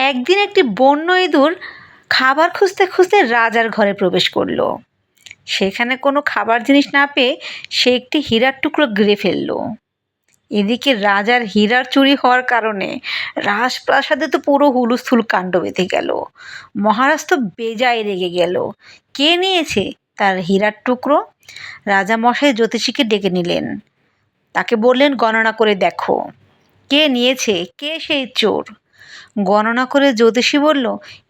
একদিন একটি বন্য ইঁদুর খাবার খুঁজতে খুঁজতে রাজার ঘরে প্রবেশ করলো। সেখানে কোনো খাবার জিনিস না পেয়ে সে একটি হীরার টুকরো গিলে ফেললো। এদিকে রাজার হীরার চুরি হওয়ার কারণে রাজপ্রাসাদে তো পুরো হুলস্থুল কাণ্ড বেঁধে গেল। মহারাজ তো বেজায় রেগে গেল। কে নিয়েছে তার হীরার টুকরো? রাজামশাই জ্যোতিষীকে ডেকে নিলেন। তাকে বললেন, গণনা করে দেখো কে নিয়েছে, কে সেই চোর। গণনা করে জ্যোতিষী বলল,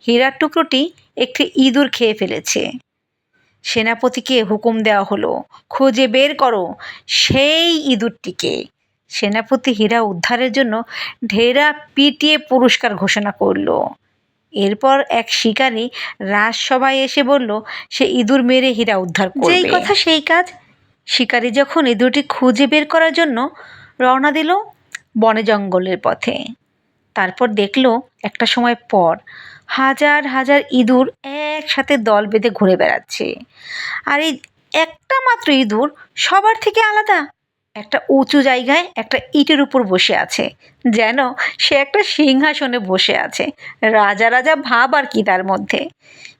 হীরার টুকরোটি একটি ইঁদুর খেয়ে ফেলেছে। সেনাপতিকে হুকুম দেওয়া হলো, খুঁজে বের করো সেই ইঁদুরটিকে। সেনাপতি হীরা উদ্ধারের জন্য ঢেরা পিটিয়ে পুরস্কার ঘোষণা করলো। এরপর এক শিকারী রাজসভায় এসে বলল, সে ইঁদুর মেরে হীরা উদ্ধার করবে। যেই কথা সেই কাজ। শিকারী যখন ইঁদুরটি খুঁজে বের করার জন্য রওনা দিল বনে জঙ্গলের পথে, তারপর দেখলো একটা সময় পর হাজার হাজার ইঁদুর একসাথে দল বেঁধে ঘুরে বেড়াচ্ছে। আর এই একটা মাত্র ইঁদুর সবার থেকে আলাদা। একটা উঁচু জায়গায় একটা ইটের উপর বসে আছে, যেন সে একটা সিংহাসনে বসে আছে। রাজা রাজা ভাব আর কি তার মধ্যে।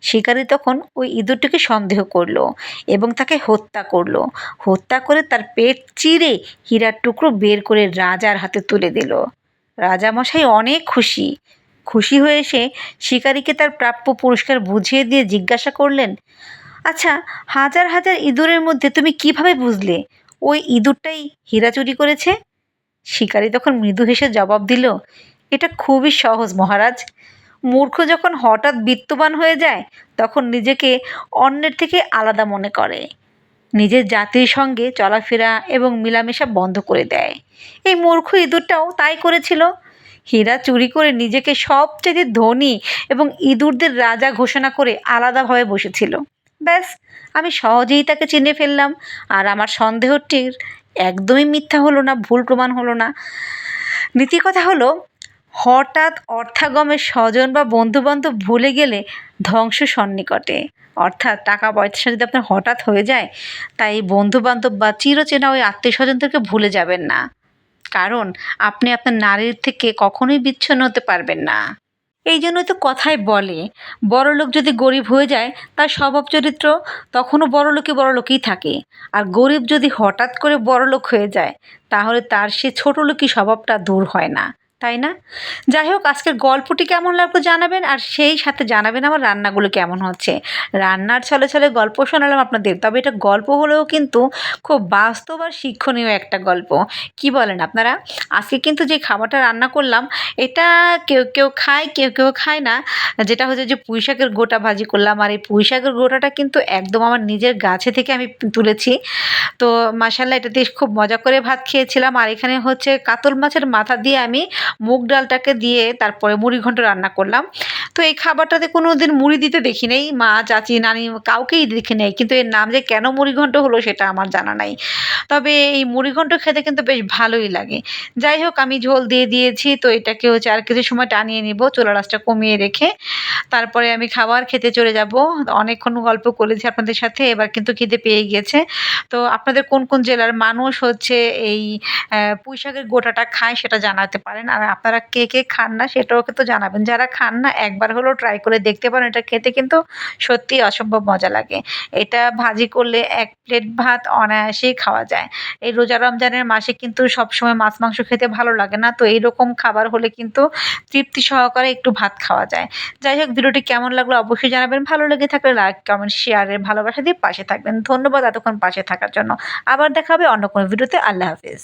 শিকারী তখন ওই ইঁদুরটিকে সন্দেহ করলো এবং তাকে হত্যা করলো। হত্যা করে তার পেট চিরে হীরার টুকরো বের করে রাজার হাতে তুলে দিল। রাজামশাই অনেক খুশি হয়ে এসে শিকারীকে তার প্রাপ্য পুরস্কার বুঝিয়ে দিয়ে জিজ্ঞাসা করলেন, আচ্ছা, হাজার হাজার ইঁদুরের মধ্যে তুমি কিভাবে বুঝলে ওই ইঁদুরটাই হীরা চুরি করেছে? শিকারী তখন মৃদু হেসে জবাব দিল, এটা খুবই সহজ মহারাজ। মূর্খ যখন হঠাৎ বিত্তবান হয়ে যায় তখন নিজেকে অন্যের থেকে আলাদা মনে করে, নিজের জাতির সঙ্গে চলাফেরা এবং মেলামেশা বন্ধ করে দেয়। এই মূর্খ ইঁদুরটাও তাই করেছিল। হীরা চুরি করে নিজেকে সবচেয়ে ধনী এবং ইঁদুরদের রাজা ঘোষণা করে আলাদাভাবে বসেছিল। ব্যাস, আমি সহজেই তাকে চিনে ফেললাম, আর আমার সন্দেহটির একদমই মিথ্যা হলো না, ভুল প্রমাণ হলো না। নীতি কথা হলো, হঠাৎ অর্থাগমে স্বজন বা বন্ধুবান্ধব ভুলে গেলে ধ্বংস সন্নিকটে। অর্থাৎ টাকা পয়সা যদি আপনার হঠাৎ হয়ে যায়, তাই বন্ধুবান্ধব বা চিরচেনা ওই আত্মীয় স্বজনদেরকে ভুলে যাবেন না, কারণ আপনি আপনার নারীর থেকে কখনোই বিচ্ছিন্ন হতে পারবেন না। এই জন্যই তো কথায় বলে, বড়লোক যদি গরিব হয়ে যায় তার স্বভাব চরিত্র তখনও বড়লোকই থাকে, আর গরিব যদি হঠাৎ করে বড়লোক হয়ে যায় তাহলে তার সে ছোটলোকি স্বভাবটা দূর হয় না, তাই না? যাই হোক, আজকের গল্পটি কেমন লাগলো জানাবেন, আর সেই সাথে জানাবেন আমার রান্নাগুলো কেমন হচ্ছে। রান্নার ছলে ছলে গল্প শোনালাম আপনাদের, তবে এটা গল্প হলেও কিন্তু খুব বাস্তব আর শিক্ষণীয় একটা গল্প। কি বলেন আপনারা? আজকে কিন্তু যে খাবারটা রান্না করলাম এটা কেউ কেউ খায়, কেউ কেউ খায় না। যেটা হচ্ছে যে পুঁই শাকের গোটা ভাজি করলাম, আর এই পুঁই শাকের গোটাটা কিন্তু একদম আমার নিজের গাছে থেকে আমি তুলেছি। তো মাশাআল্লাহ, এটা দিয়ে খুব মজা করে ভাত খেয়েছিলাম। আর এখানে হচ্ছে কাতল মাছের মাথা দিয়ে আমি মুগ ডালটাকে দিয়ে তারপরে মুড়িঘণ্ট রান্না করলাম। তো এই খাবারটাতে কোনো দিন মুড়ি দিতে দেখি নেই, মা, চাচি, নানি কাউকেই দেখি নেই, কিন্তু এর নাম যে কেন মুড়িঘণ্ট হলো সেটা আমার জানা নাই। তবে এই মুড়িঘণ্ট খেতে কিন্তু বেশ ভালোই লাগে। যাই হোক, আমি ঝোল দিয়ে দিয়েছি, তো এটাকে হচ্ছে আর কিছু সময় টানিয়ে নিব চুলার আঁচটা কমিয়ে রেখে। তারপরে আমি খাবার খেতে চলে যাব। অনেকক্ষণ গল্প করেছি আপনাদের সাথে, এবার কিন্তু খিদে পেয়ে গিয়েছে। তো আপনাদের কোন কোন জেলার মানুষ হচ্ছে এই পুঁই শাকের গোটাটা খায় সেটা জানাতে পারেন, আর আপনারা কে কে খান না সেটাও কিন্তু জানাবেন। যারা খান না একবার হলেও ট্রাই করে দেখতে পারেন, এটা খেতে কিন্তু সত্যিই অসম্ভব মজা লাগে। এটা ভাজি করলে এক প্লেট ভাত অনায়াসেই খাওয়া যায়। এই রোজা রমজানের মাসে কিন্তু সবসময় মাছ মাংস খেতে ভালো লাগে না, তো এইরকম খাবার হলে কিন্তু তৃপ্তি সহকারে একটু ভাত খাওয়া যায়। যাই হোক, ভিডিওটি কেমন লাগলো অবশ্যই জানাবেন। ভালো লেগে থাকলে লাইক, কমেন্ট, শেয়ারের ভালোবাসা দিয়ে পাশে থাকবেন। ধন্যবাদ এতক্ষণ পাশে থাকার জন্য। আবার দেখা হবে অন্য কোনো ভিডিওতে। আল্লাহ হাফেজ।